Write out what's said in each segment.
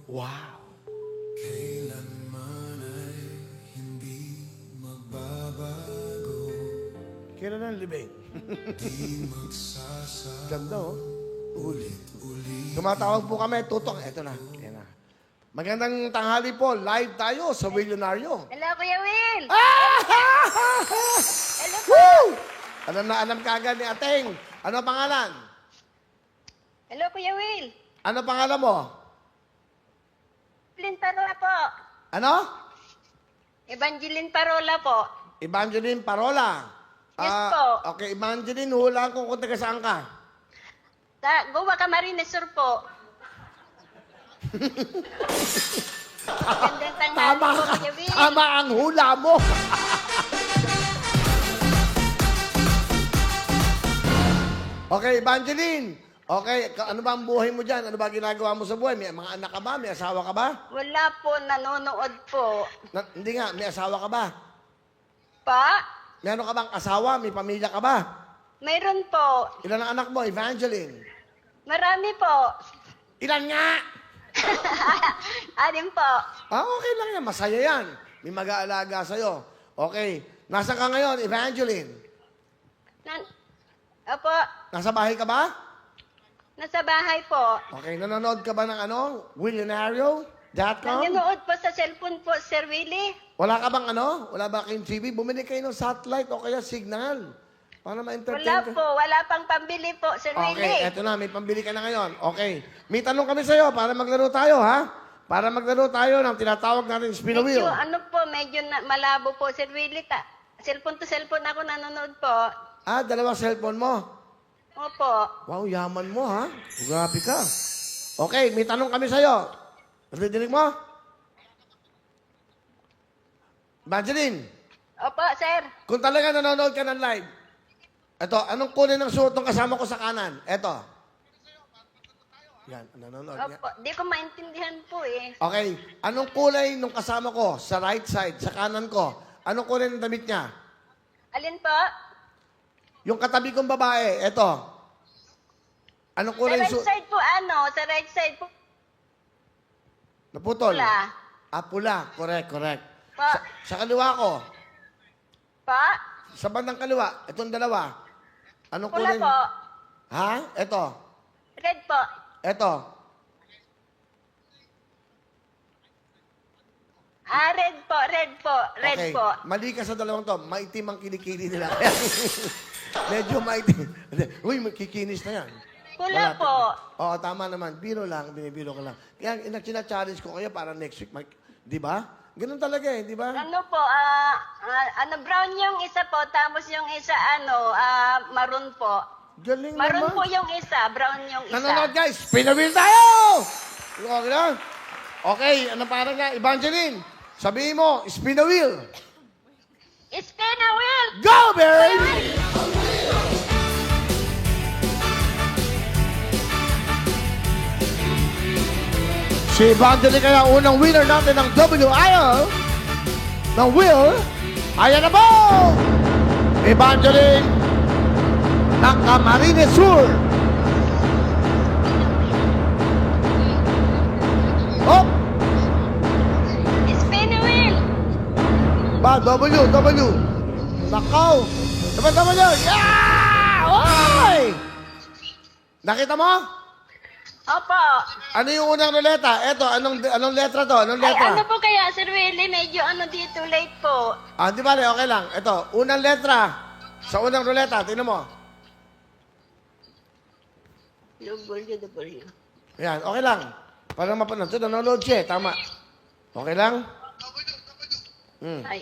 Wow. Kailanman ay hindi magbabago. Kailan ang libing? Di magsasawa. Ganda, oh. Ulit. Tumatawag po kami. Tutok. Eto na. Ayan na. Magandang tanghali po. Live tayo sa Willionario. Hello, Kuya Will! Hello po! Woo! Alam na alam kagad ni Ateng. Ano pangalan? Hello, Kuya Will! Ano pangalan mo? Evangeline Parola po. Ano? Evangeline Parola po. Evangeline Parola. Yes po. Okay, Evangeline, hulaan ko kung taga saan ka. Sa Goa Camarines Sur po. Gandang tanghali Tama po, ka. Kuya Will. Tama ang hula mo. Okay, Evangeline. Okay, ano ba ang buhay mo dyan? Ano ba ginagawa mo sa buhay? May mga anak ka ba? May asawa ka ba? Wala po, nanonood po. Hindi nga, may asawa ka ba? Pa? Meron ka bang asawa? May pamilya ka ba? Mayroon po. Ilan ang anak mo, Evangeline? Marami po. Ilan nga? Anim po. Okay lang yan. Masaya yan. May mag-aalaga sa'yo. Okay. Nasaan ka ngayon, Evangeline? Opo, Nasa bahay ka ba? nasa bahay po. Okay. Nanonood ka ba ng ano? Willionario.com? Nanonood po sa cellphone po, Sir Willie. Wala ka bang ano? Wala ba kayong TV? Bumili kayo ng satellite o kaya signal. Para ma-entertain Wala ka. po, wala pang pambili po, Sir Okay, Willie. eto na. May pambili ka na ngayon. Okay. May tanong kami sa'yo para maglaro tayo, ha? Para maglaro tayo ng tinatawag natin spin a wheel. Medyo, ano po, medyo malabo po, Sir Willie. Cellphone to cellphone ako nanonood po. Ah, dalawang cellphone mo. Opo. Wow, yaman mo, ha? Grabe ka. Okay, may tanong kami sa'yo. Narinig mo? Evangeline, Opo, Sir. kung talaga nanonood ka ng live, eto, anong kulay ng suot ng kasama ko sa kanan? Eto. Yan, nanonood niya. Opo. Di ko maintindihan po eh. Okay, anong kulay ng kasama ko sa right side, sa kanan ko? Anong kulay ng damit niya? Alin po? Yung katabi kong babae, eto. Anong Sa kulay ng right suot? side po, ano? Sa right side po. Naputol. Pula. Ah, pula. Correct, correct. Pa. Sa kaliwa ko, Pa? sa bandang kaliwa, itong dalawa. Anong Pula kulay? po. Ha? Eto. Red po. Eto. Ah, red po, red po, red Okay. po. Mali ka sa dalawang to. Maitim ang kilikili nila. Medyo maitim. Uy, kikinis na yan. Pula Wala. po. Oo, tama naman. Biro lang, binibiro ko lang. Kaya challenge ko kayo para next week. Di ba? Ganun talaga eh, di ba? Ano po, brown yung isa po, tapos yung isa, maroon po. Galing Maroon naman. po yung isa, brown yung isa. Nanonood guys, spin a wheel tayo! Okay na? Okay, ano para nga? Evangeline, sabihin mo, spin a wheel. Spin a wheel! Go, baby! Si Evangeline kaya ang unang winner natin ng WIL ng wheel. Ayan na po! Evangeline ng Camarines Sur. Oh! Spin a wheel! Ba, W. Nakaw. Dapat naman yun. Yeah! Oy! Nakita mo? Opo. Ano yung unang ruleta? Eto, anong letra to? Anong Ay, letra? ano po kaya, Sir Willie? Medyo dito, late po. Ah, di bale, okay lang. Eto, unang letra. Sa unang ruleta, tingnan mo. W. Ayan, okay lang. Para mapanood. Ito, nanonood siya. Tama. Okay lang? Ay.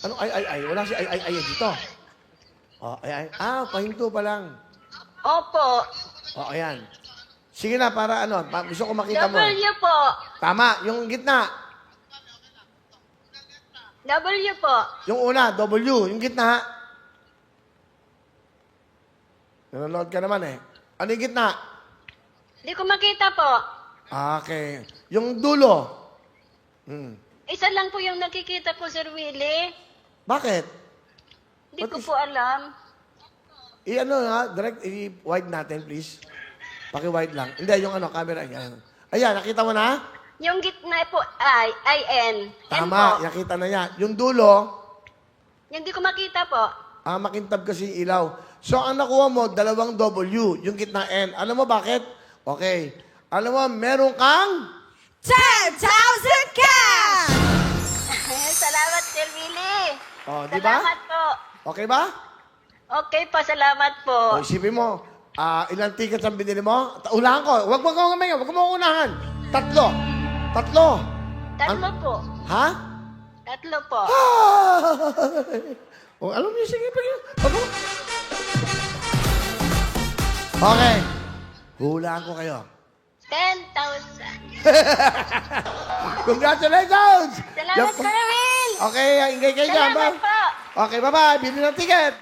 Ano? Ay. Wala si ay dito. Oh, ay. Ah, pahinto pa lang. Opo. Oh, ayan. Sige na, para ano, gusto ko makita mo. W po. Tama, yung gitna. W po. Yung una, W. Yung gitna. Nanonood ka naman eh. Ano yung gitna? Di ko makita po. Okay. Yung dulo. Isa lang po yung nakikita ko, Sir Willie. Bakit? Di What ko is- po alam. I-ano nga, direct, i-wide natin, please. Paki-wide lang. Hindi, yung ano, camera. Yan. Ayan, nakita mo na? Yung gitna po, I-N. N Tama, po. nakita na yan. Yung dulo, Yung di ko makita po. makintab kasi yung ilaw. So, ang nakuha mo, 2 W, yung gitna N. Alam mo bakit? Okay. Alam mo, meron kang... 10,000 cash! Salamat, Sir Willie. Oh, di ba? Salamat po. Okay ba? Okay po, salamat po. O, isipin mo, ilang tickets ang binili mo? Unahan ko. Huwag mo unahan. 3. 3. Tatlo po. Ha? Tatlo po. O, alam niyo, sige, pag Okay. Hulaan ko kayo. 10,000. Congratulations! Salamat, Sir Will. Okay, ingay kayo dyan. Salamat po. Okay, bye-bye. Bili ng ticket.